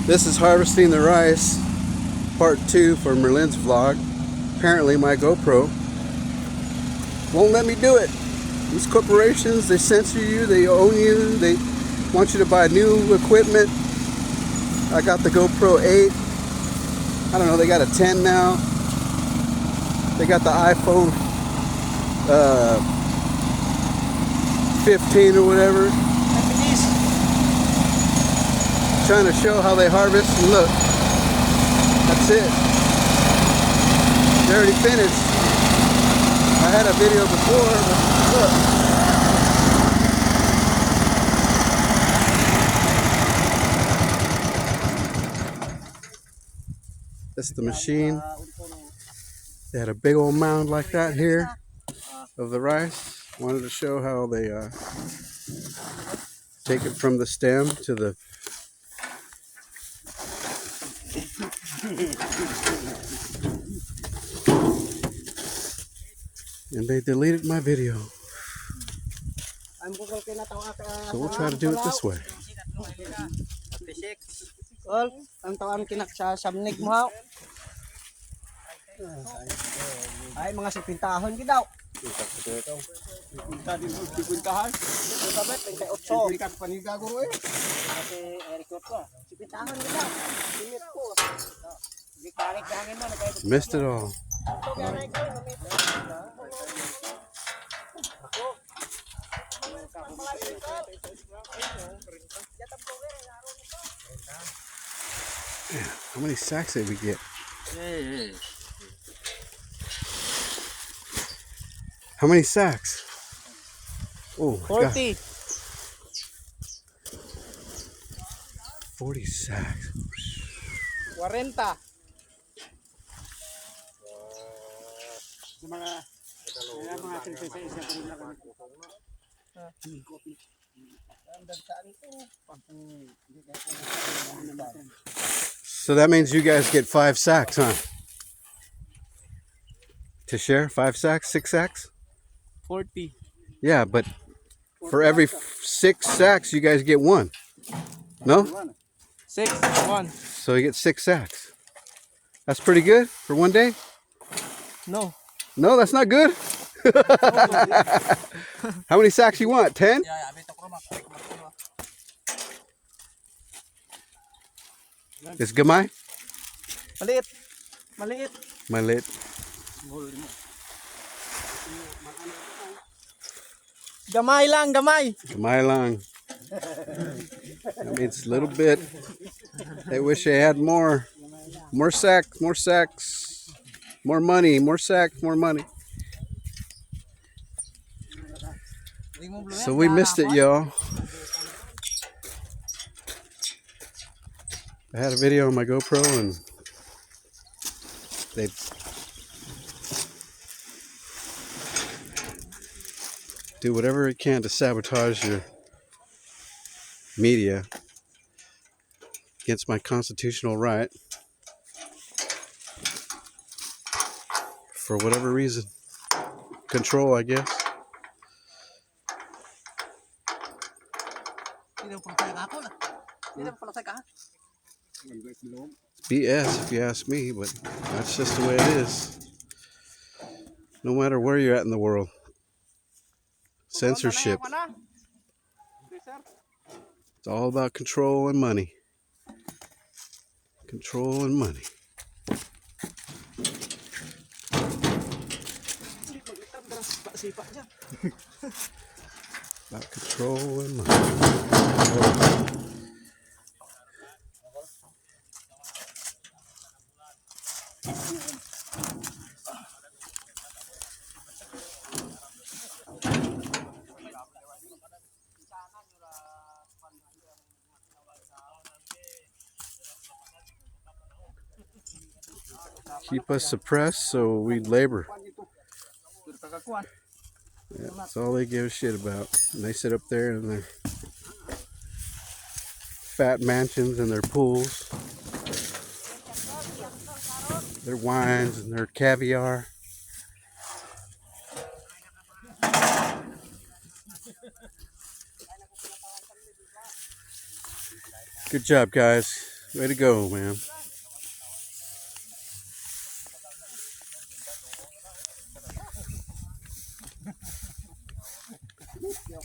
This is harvesting the rice, part 2 for Merlin's vlog. Apparently my GoPro won't let me do it. These corporations, they censor you, they own you, they want you to buy new equipment. I got the GoPro 8. I don't know, they got a 10 now. They got the iPhone 15 or whatever. Trying to show how they harvest, and look, that's it. They already finished. I had a video before, but look. That's the machine. They had a big old mound like that here of the rice. Wanted to show how they take it from the stem to the and they deleted my video. So we'll try to do it this way. Ang tawag kinak sa samnig mo. Ay mga 50 gid daw. 50 din 50 kahan. Sabet 28. Ikat paniga guro eh. Ate record ko. 50 gid daw. Limit ko. Gikarik hangin mo na. Missed it all. Yeah, how many sacks did we get? How many sacks? Oh, 40. 40 sacks. 40. So that means you guys get 5 sacks, huh? To share? 5 sacks? 6 sacks? 40. Yeah, but for every 6 sacks, you guys get 1. No? 6 1. So you get 6 sacks. That's pretty good for one day? No. No, that's not good. How many sacks you want? 10? It's gamay? Maliit. Maliit. Maliit. Gamay lang, gamay. Gamay lang. That means a little bit. They wish they had more. More sacks, more sacks. More money, more sacks, more money. So we missed it, y'all. I had a video on my GoPro and they do whatever it can to sabotage your media against my constitutional right for whatever reason. Control, I guess. BS if you ask me, but that's just the way it is. No matter where you're at in the world. Censorship. It's all about control and money. Control and money. About control and money. Keep us suppressed so we labor. Yeah, that's all they give a shit about. And they sit up there in their fat mansions and their pools, their wines and their caviar. Good job, guys. Way to go, man.